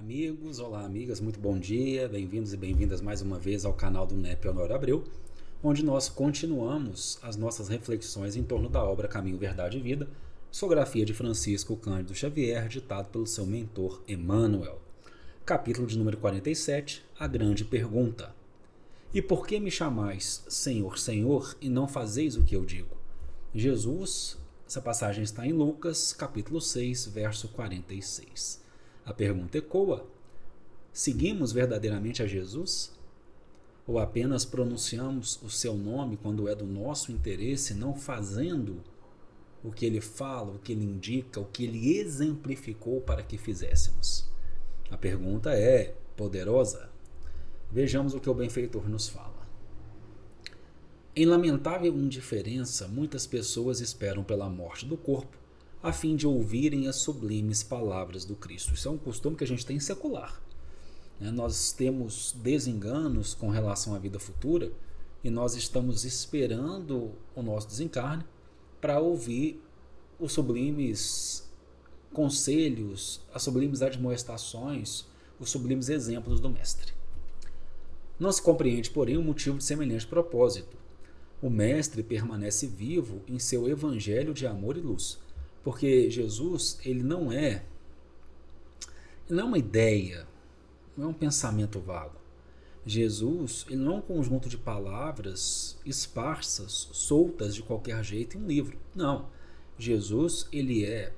amigos, olá amigas, muito bom dia, bem-vindos e bem-vindas mais uma vez ao canal do NEP Honório Abreu, onde nós continuamos as nossas reflexões em torno da obra Caminho, Verdade e Vida, psicografia de Francisco Cândido Xavier, ditado pelo seu mentor Emmanuel. Capítulo de número 47, a grande pergunta. E por que me chamais Senhor, Senhor, e não fazeis o que eu digo? Jesus, essa passagem está em Lucas, capítulo 6, verso 46. A pergunta ecoa: seguimos verdadeiramente a Jesus? Ou apenas pronunciamos o seu nome quando é do nosso interesse, não fazendo o que ele fala, o que ele indica, o que ele exemplificou para que fizéssemos? A pergunta é poderosa. Vejamos o que o benfeitor nos fala. Em lamentável indiferença, muitas pessoas esperam pela morte do corpo, a fim de ouvirem as sublimes palavras do Cristo. Isso é um costume que a gente tem secular. Nós temos desenganos com relação à vida futura e nós estamos esperando o nosso desencarne para ouvir os sublimes conselhos, as sublimes admoestações, os sublimes exemplos do Mestre. Não se compreende, porém, o motivo de semelhante propósito. O Mestre permanece vivo em seu evangelho de amor e luz, porque Jesus, ele não é uma ideia, não é um pensamento vago. Jesus, ele não é um conjunto de palavras esparsas, soltas de qualquer jeito em um livro. Não. Jesus, ele é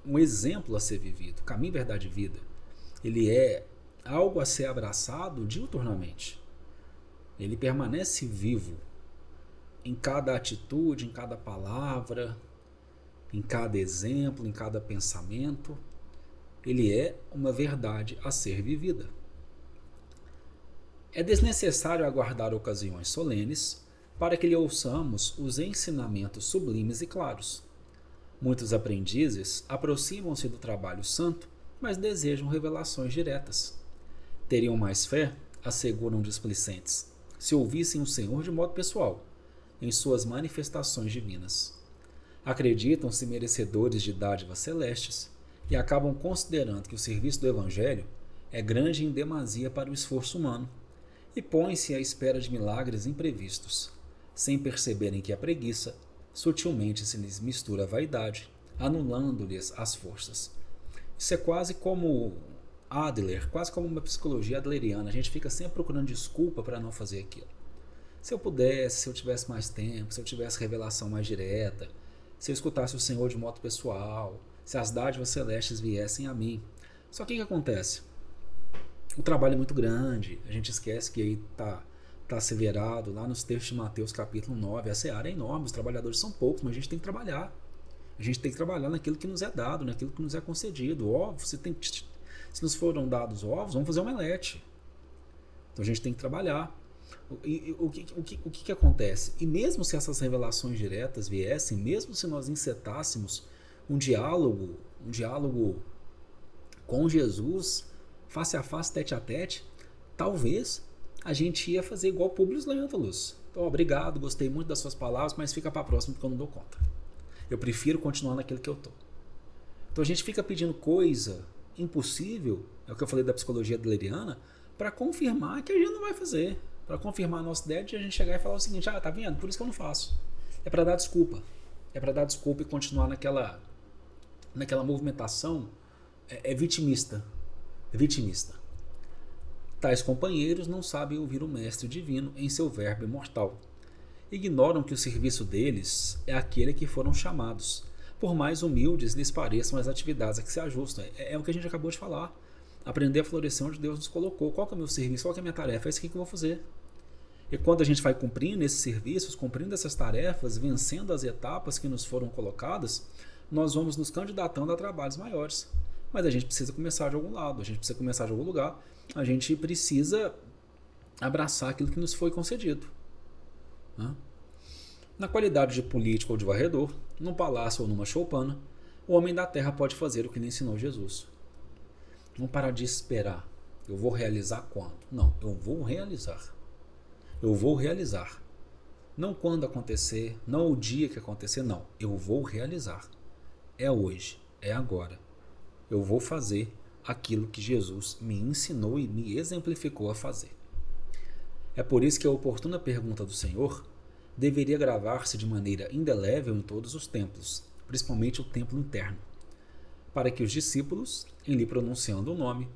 um exemplo a ser vivido, caminho, verdade e vida. Ele é algo a ser abraçado diuturnamente. Ele permanece vivo em cada atitude, em cada palavra, em cada exemplo, em cada pensamento. Ele é uma verdade a ser vivida. É desnecessário aguardar ocasiões solenes para que lhe ouçamos os ensinamentos sublimes e claros. Muitos aprendizes aproximam-se do trabalho santo, mas desejam revelações diretas. Teriam mais fé, asseguram displicentes, se ouvissem o Senhor de modo pessoal, em suas manifestações divinas. Acreditam-se merecedores de dádivas celestes e acabam considerando que o serviço do Evangelho é grande em demasia para o esforço humano e põem-se à espera de milagres imprevistos, sem perceberem que a preguiça sutilmente se lhes mistura a vaidade, anulando-lhes as forças. Isso é quase como Adler, quase como uma psicologia adleriana. A gente fica sempre procurando desculpa para não fazer aquilo. Se eu pudesse, se eu tivesse mais tempo, se eu tivesse revelação mais direta, se eu escutasse o Senhor de modo pessoal, se as dádivas celestes viessem a mim. Só que o que acontece? O trabalho é muito grande, a gente esquece que aí está asseverado lá nos textos de Mateus capítulo 9, a seara é enorme, os trabalhadores são poucos, mas a gente tem que trabalhar. A gente tem que trabalhar naquilo que nos é dado, naquilo que nos é concedido. Ovos, se nos foram dados ovos, vamos fazer omelete. Então a gente tem que trabalhar. O que acontece? E mesmo se essas revelações diretas viessem, mesmo se nós encetássemos um diálogo com Jesus, face a face, tete a tete, talvez a gente ia fazer igual Públio Lentulus. Então, obrigado, gostei muito das suas palavras, mas fica para a próxima porque eu não dou conta. Eu prefiro continuar naquilo que eu estou. Então a gente fica pedindo coisa impossível, é o que eu falei da psicologia adleriana, para confirmar que a gente não vai fazer. Para confirmar a nossa ideia de a gente chegar e falar o seguinte: tá vendo? Por isso que eu não faço. É para dar desculpa. É para dar desculpa e continuar naquela movimentação vitimista. Tais companheiros não sabem ouvir o Mestre Divino em seu verbo imortal. Ignoram que o serviço deles é aquele a que foram chamados, por mais humildes lhes pareçam as atividades a que se ajustam. É o que a gente acabou de falar. Aprender a florescer onde Deus nos colocou. Qual que é o meu serviço? Qual que é a minha tarefa? É isso aqui que eu vou fazer. E quando a gente vai cumprindo esses serviços, cumprindo essas tarefas, vencendo as etapas que nos foram colocadas, nós vamos nos candidatando a trabalhos maiores. Mas a gente precisa começar de algum lado, a gente precisa começar de algum lugar, a gente precisa abraçar aquilo que nos foi concedido. Na qualidade de político ou de varredor, num palácio ou numa choupana, o homem da terra pode fazer o que lhe ensinou Jesus. Não parar de esperar. Eu vou realizar quando? Não, eu vou realizar. Eu vou realizar. Não quando acontecer, não o dia que acontecer, não. Eu vou realizar. É hoje, é agora. Eu vou fazer aquilo que Jesus me ensinou e me exemplificou a fazer. É por isso que a oportuna pergunta do Senhor deveria gravar-se de maneira indelével em todos os templos, principalmente o templo interno, para que os discípulos, em lhe pronunciando o nome,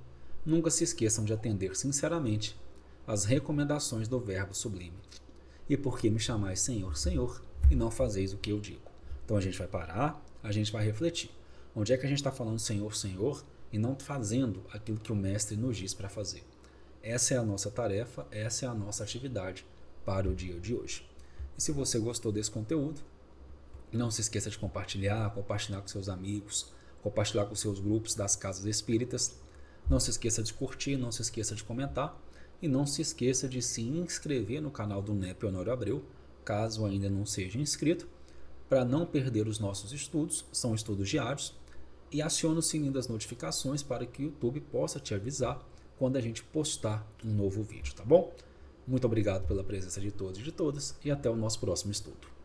nunca se esqueçam de atender sinceramente às recomendações do Verbo sublime. E por que me chamais Senhor, Senhor, e não fazeis o que eu digo? Então a gente vai parar, a gente vai refletir. Onde é que a gente está falando Senhor, Senhor, e não fazendo aquilo que o Mestre nos diz para fazer? Essa é a nossa tarefa, essa é a nossa atividade para o dia de hoje. E se você gostou desse conteúdo, não se esqueça de compartilhar com seus amigos, compartilhar com seus grupos das casas espíritas. Não se esqueça de curtir, não se esqueça de comentar e não se esqueça de se inscrever no canal do NEP Honório Abreu, caso ainda não seja inscrito, para não perder os nossos estudos, são estudos diários, e acione o sininho das notificações para que o YouTube possa te avisar quando a gente postar um novo vídeo, tá bom? Muito obrigado pela presença de todos e de todas e até o nosso próximo estudo.